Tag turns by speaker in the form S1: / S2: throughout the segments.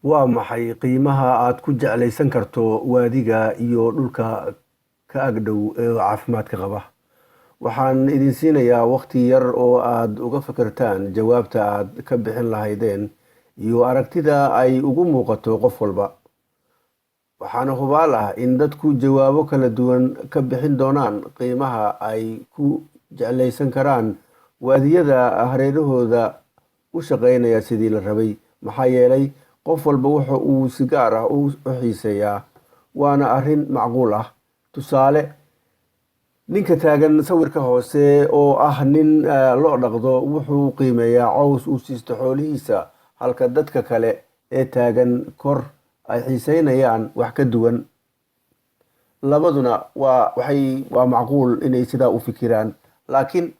S1: waa maxay qiimaha aad ku jeclaysan karto waadiga iyo dhulka ka agdhow ee caafimaadka qaba? Waxaan idin siinayaa waqti yar oo aad uga fikirtaan jawaabta aad ka bixin lahaydeen iyo aragtida ay ugu muuqato qof walba. Waxaana hubaal ah in dadku jawaabo kala duwan ka bixin doonaan qiimaha ay ku jeclaysan karaan waadiyada hareerahooda u shaqeynaya sidii la rabay, maxaa yeelay qof walba waxa uu si gaar ah u xiiseeyaa, waana arrin macquul ah. Tusaale, ninka taagan sawirka hoose oo ah nin loo dhaqdo wuxuu qiimeeyaa caws uu siisto xoolihiisa, halka dadka kale ee taagan kor ay xiiseynayaan wax ka duwan. Labaduna waa macquul inay sidaa u fikiraan, laakiin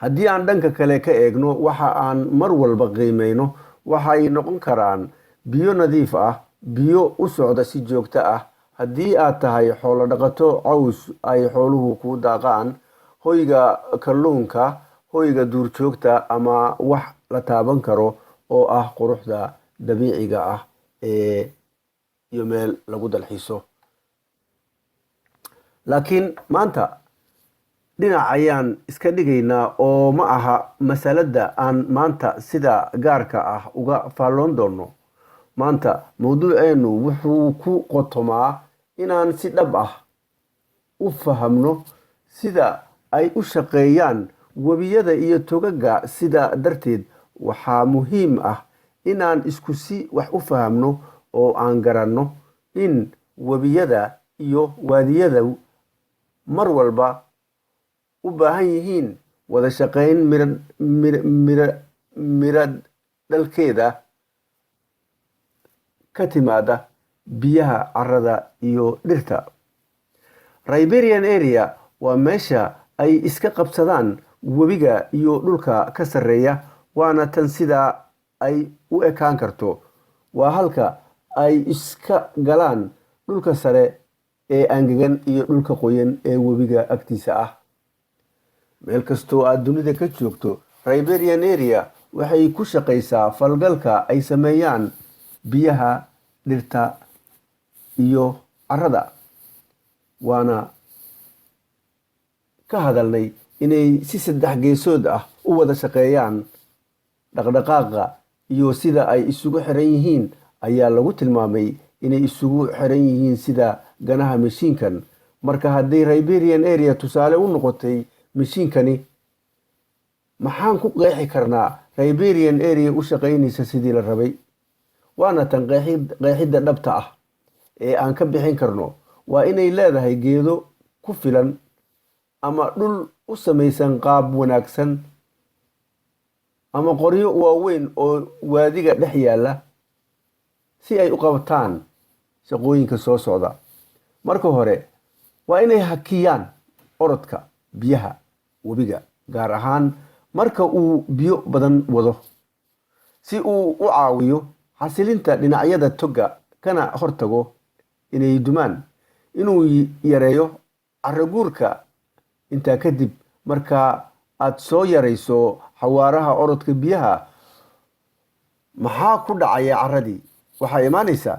S1: haddii aan dhanka kale ka eegno, waxa aan mar walba qiimeyno waxay noqon karaan biyo nadiif ah, biyo u socda si joogto ah. Haddii aad tahay xoolo dhaqato, caws ay xooluhu ku daaqaan, hoyga kalluunka, hoyga duurjoogta, ama wax la taaban karo oo ah quruxda dabiiciga ah iyo meel lagu dalxiiso. Laakiin maanta dhinac ayaan iska dhigaynaa oo ma aha masalada aan maanta sida gaarka ah uga faalloon doono. Maanta mawduuceenu wuxuu ku qotomaa inaan si dhab ah u fahamno sida ay u shaqeeyaan webiyada iyo togaga. Sidaa darteed, waxaa muhiim ah inaan isku si wax u fahamno oo aan garanno in webiyada iyo waadiyadu mar walba u baahan yihiin wada shaqeyn mira dhalkeeda ka timaada biyaha, carrada iyo dhirta. Riparian Area waa meesha ay iska qabsadaan webiga iyo dhulka ka sarreeya, waana tan sidaa ay u ekaan karto. Waa halka ay iska galaan dhulka sare ee angegan iyo dhulka qoyan ee webiga agtiisa ah. Meel kastoo aad dunida ka joogto, Riparian Area waxay ku shaqeysaa falgalka ay sameeyaan biyaha, dhirta iyo carrada. Waana ka hadalnay inay si saddex geesood ah u wada shaqeeyaan. Dhaqdhaqaaqa iyo sida ay isugu xiran yihiin ayaa lagu tilmaamay inay isugu xiran yihiin sida ganaha mishiinkan. Marka haddii Riparian Area tusaale u noqotay mishiinkani, maxaan ku qeexi karnaa Riparian Area u shaqeynaysa sidii la rabay? Waana tan qeexidda dhabta ah ee aan ka bixin karno. Waa inay leedahay geedo ku filan ama dhul u samaysan qaab wanaagsan, ama qoryo waaweyn oo waadiga dhex yaalla si ay u qabtaan shaqooyinka soo socda. Marka hore, waa inay hakiyaan orodka biyaha webiga, gaar ahaan marka uu biyo badan wado, si uu u caawiyo xasilinta dhinacyada toga, kana hortago inay dumaan. Inuu yareeyo carro guurka. Intaa kadib, marka aad soo yarayso xawaaraha orodka biyaha, maxaa ku dhacaya carradii? Waxaa imaanaysa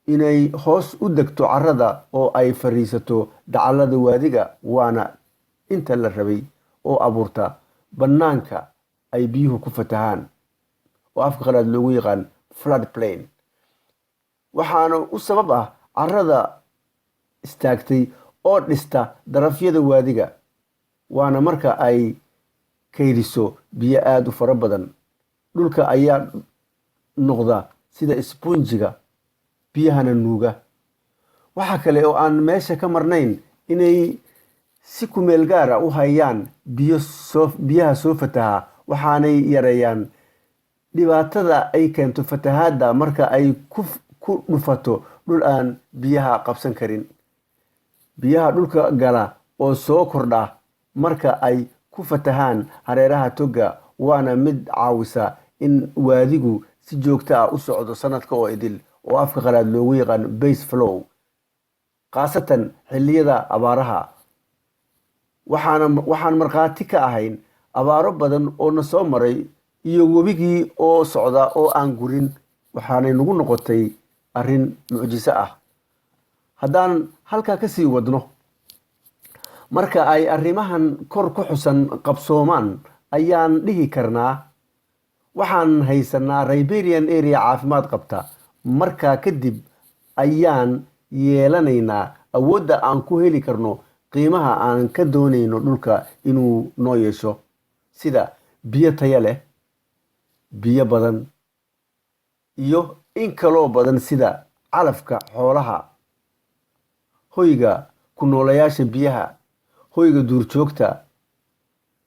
S1: inay hoos u degto carrada oo ay fariisato dacallada waadiga, waana inta la rabay, oo abuurta bannaanka ay biyuhu ku fatahaan, oo afka qalaad loogu yaqaan flood plain. Waxaana u sabab ah carrada istaagtay oo dhista darafyada waadiga. Waana marka ay kaydiso biyo aad u fara badan. Dhulka ayaa noqda sida isbuunjiga, biyahana nuuga. Waxa kale oo aan meesha ka marnayn inay si ku meel gaara u hayaan biyaha soo fataha, waxaanay yareeyaan dhibaatada ay keento fatahaadda marka ay ku dhufato dhul aan biyaha qabsan karin. Biyaha dhulka gala oo soo kordha marka ay ku fatahaan hareeraha toga, waana mid caawisa in waadigu si joogto ah u socdo sanadka oo idil, oo afka qalaad loogu yaqaan base flow, khaasatan xilliyada abaaraha. waxaan markhaati ka ahayn abaaro badan oo na soo maray iyo webigii oo socda oo aan gurin waxaanay nagu noqotay arrin mucjiso ah. haddaan halkaa ka sii wadno, marka ay arrimahan kor ku xusan qabsoomaan ayaan dhihi karnaa waxaan haysanaa riparian area caafimaad qabta. markaa kadib ayaan yeelanaynaa awoodda aan ku heli karno qiimaha aan ka doonayno dhulka inuu noo yeesho, sida biyo tayo leh, biyo badan, iyo in kaloo badan sida calafka xoolaha, hoyga ku noolayaasha biyaha, hoyga duurjoogta.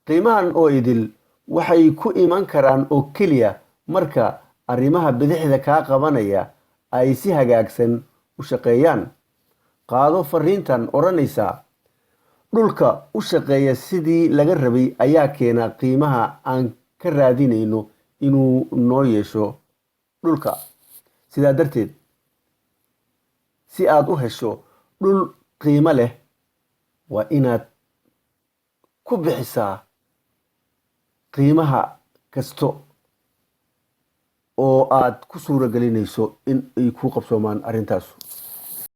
S1: qiimahan oo idil waxay ku iman karaan oo keliya marka arrimaha bidixda kaa qabanaya ay si hagaagsan u shaqeeyaan. qaado fariintan odhanaysa dhulka u shaqeeya sidii laga rabay ayaa keena qiimaha aan ka raadinayno inuu noo yeesho dhulka. sidaa darteed, si aad u hesho dhul qiimo leh waa inaad ku bixisaa qiimaha kasto oo aad ku suuragelinayso in ay ku qabsoomaan arrintaas.